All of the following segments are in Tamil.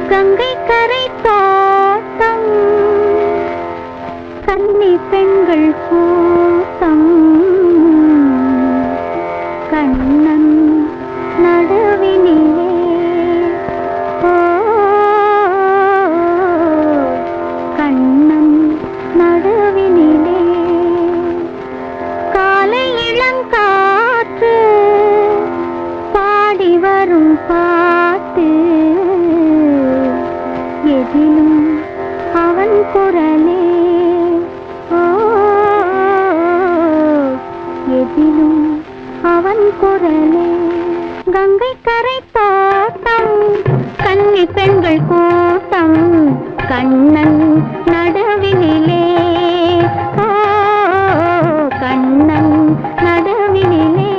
கங்கை கரை தோட்டம் கன்னி பெண்கள் கூட்டம் கண்ணன் நடுவினிலே கண்ணன் நடுவினிலே காலை இளங்காற்று பாடி வரும் பாட்டு எதிலும் அவன் குரலே எதிலும் அவன் குரலே கங்கை கரை தோட்டம் கன்னி பெண்கள் கூட்டம் கண்ணன் நடுவினிலே கண்ணன் நடுவினிலே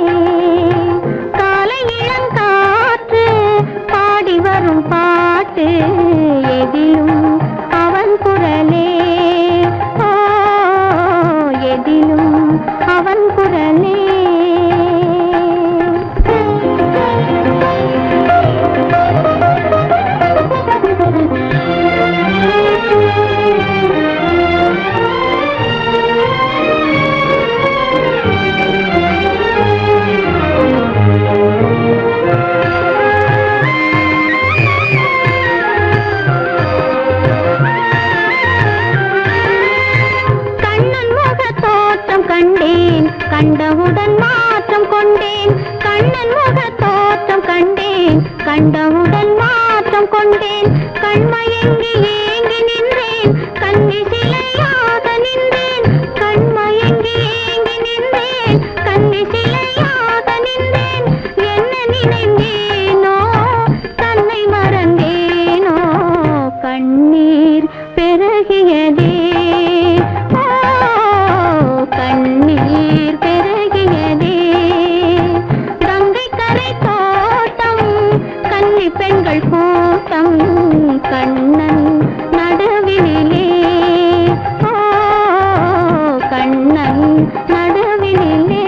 காலை இளங்காற்று பாடி வரும் பாட்டு எதிலும் அவன் குரலே எதிலும் அவன் குரலே கண்டவுடன் மாற்றம் கொண்டேன் கண்ணன் முக தோற்றம் கண்டேன் கண்டவுடன் மாற்றம் கொண்டேன் கண்மயங்கி ஏங்கி நின்றேன் கண்ணி சிலையாக நின்றேன் கண்மயங்கி ஏங்கி நின்றேன் கண்ணி சிலையாக நின்றேன் என்ன நினைந்தேனோ தன்னை மறந்தேனோ கண்ணீர் பெருகியதே கண்ணீர் பெருகியதே கங்கை கரை தோட்டம் கன்னி பெண்கள் கூட்டம் கண்ணன் நடுவினிலே கண்ணன் நடுவினிலே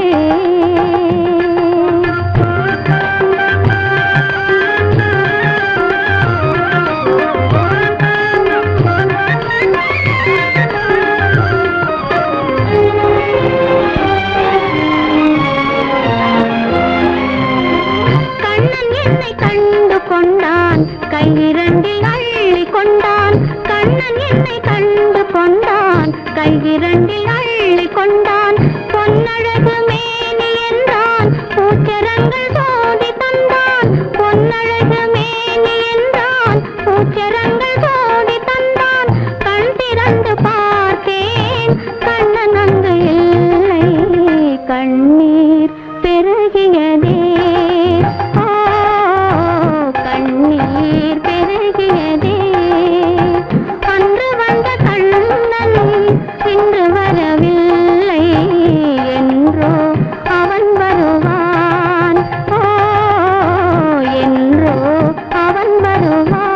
கொண்டான் கையிரண்டில் அள்ளி கொண்டான் கண்ணன் என்னை கண்டு கொண்டான் கையிரண்டில் அள்ளி கொண்டான் பொன்னழகு மேனி என்றான் பூச்சரங்கள் சோதி தந்தான் பொன்னழகு மேனி என்றான் பூச்சரங்கள் சோதி தந்தான் கண் திறந்து பார்த்தேன் கண்ணன் அங்கு இல்லை கண்ணீர் பெருகியதே கண்ணீர் பெருகியதே அன்று வந்த கண்ணன் இன்று வரவில்லை என்றோ அவன் வருவான் என்றோ அவன் வருவான்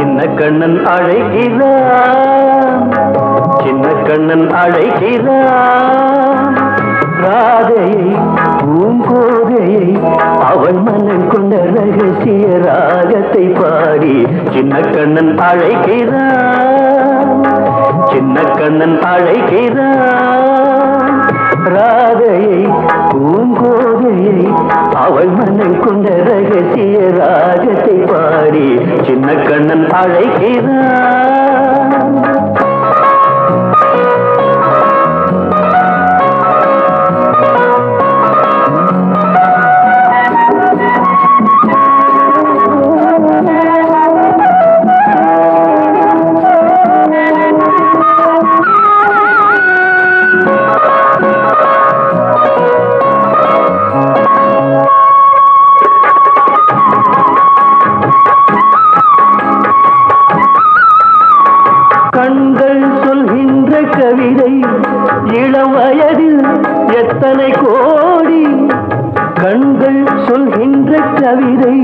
சின்ன கண்ணன் அழைக்கிறான், சின்ன கண்ணன் அழைக்கிறான். ராதையை பூங்கோதையை அவன் மன்னன் கொண்ட ரகசிய ராகத்தை பாடி சின்ன கண்ணன் அழைக்கிறான், சின்ன கண்ணன் அழைக்கிறான். ராதையை பூங்கோதையை அவள் மன்னன் கொண்ட ரகசிய ராகத்தை பாடி சின்ன கண்ணன் அழைக்கிறான். கண்கள் சொல்கின்ற கவிதை இளம் வயதில் எத்தனை கோடி, கண்கள் சொல்கின்ற கவிதை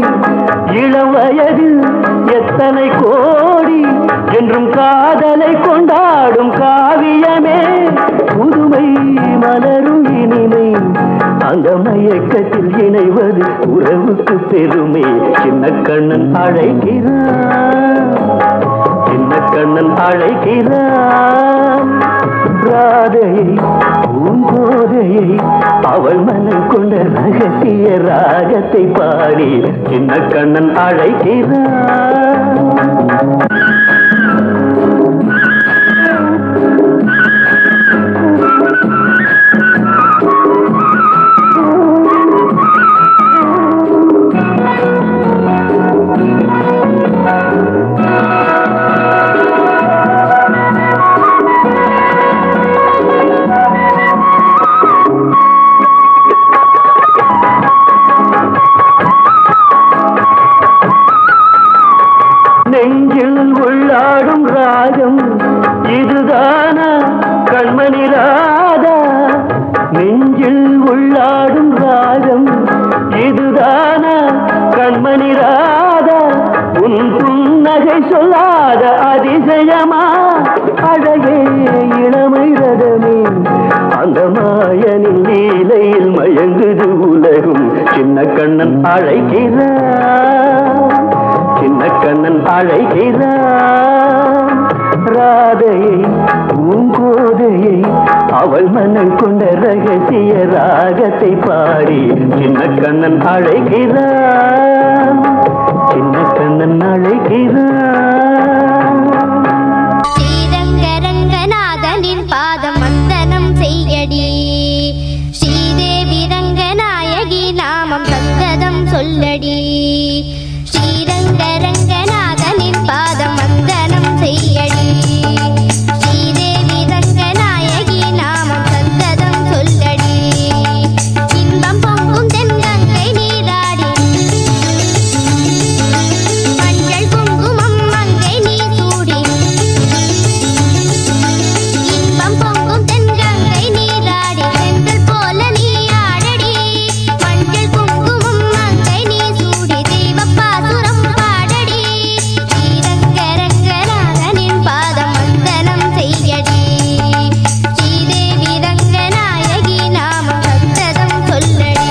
இளம் வயதில் எத்தனை கோடி, என்றும் காதலை கொண்டாடும் காவியமே புதுமை மலரும் இனிமை, அந்த மயக்கத்தில் இணைவது உறவுக்கு பெருமை. சின்ன கண்ணன் அழைக்கிறான், சின்ன கண்ணன் அழைக்கிறான். ராதையை பூங்கோதையை அவள் மனம் கொண்ட ரகசிய ராகத்தை பாடி சின்ன கண்ணன் அழைக்கிறான். நெஞ்சில் உள்ளாடும் ராகம் இதுதானா கண்மணி ராதா, நெஞ்சில் உள்ளாடும் ராகம் இதுதானா கண்மணி ராதா, உன் புன்னகை சொல்லாத அதிசயமா அழகே இளமை ரதமே, அந்த மாயனின் லீலையில் மயங்குது உலகும். சின்ன கண்ணன் அழைக்கிறான், சின்ன கண்ணன் அழைக்கிறான். ராதையை பூங்கோதையை அவள் மனம் கொண்ட ரகசிய ராகத்தை பாடி சின்ன கண்ணன் அழைக்கிறான், சின்ன கண்ணன் அழைக்கிறான். ஸ்ரீரங்கரங்கநாதனின் பாதம் வந்தனம் செய்யடி, ஸ்ரீதேவி ரங்கநாயகி நாமம் சங்கதம் சொல்லடி. ஸ்ரீரங்கரங்கநாதனின் பாதம் வந்தனம் செய்யடி, ஸ்ரீதேவி ரங்கநாயகி நாமம் சங்கதம் சொல்லடி. இன்பம் பொங்கும் தென்கங்கை நீராடி, மஞ்சள் குங்குமம் மங்கை நீ சூடி. இன்பம் பொங்கும் தென்கங்கை நீராடி, செங்கல் போல நீ ஆடடி. மஞ்சள் குங்குமம் மங்கை நீ சூடி, தெய்வப்பாசுரம் பாடடி. ஸ்ரீரங்கரங்கநாதனின் பாதம் வந்தனம் செய்யடி, ஸ்ரீதேவி ரங்கநாயகி நாமம் சங்கதம் சொல்லடி.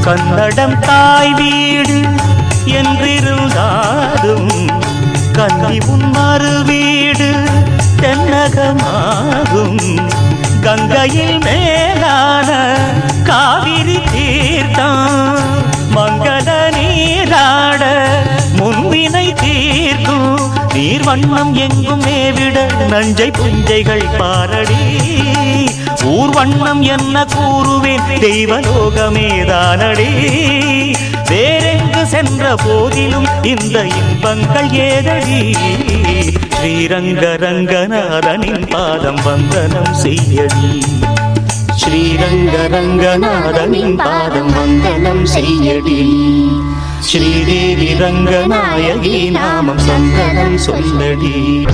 கன்னடம் தாய் வீடு என்றிருந்தாலும் கன்னி உன் மறு வீடு தென்னகமாகும். கங்கையில் மேலான காவிரி தீர்த்தம் மங்கள நீராட முன்வினை தீர்க்கும். நீர் வண்ணம் எங்கும் மேவிட நஞ்சை புஞ்சைகள் பாரடி, ஊர்வண்ணம் என்ன கூறுவேன் தெய்வலோகமேதானடே. வேறெங்கு சென்ற போதிலும் இந்த இன்பங்கள் ஏதடி. ஸ்ரீரங்க ரங்கநாதனின் பாதம் வந்தனம் செய்யடி. ஸ்ரீரங்க ரங்கநாதனின் பாதம் வந்தனம் செய்யடி. ஸ்ரீதேவி ரங்கநாயகி நாமம் சந்தனம் சொல்லடி.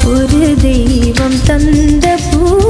ஒரு தெய்வம் தந்த பூ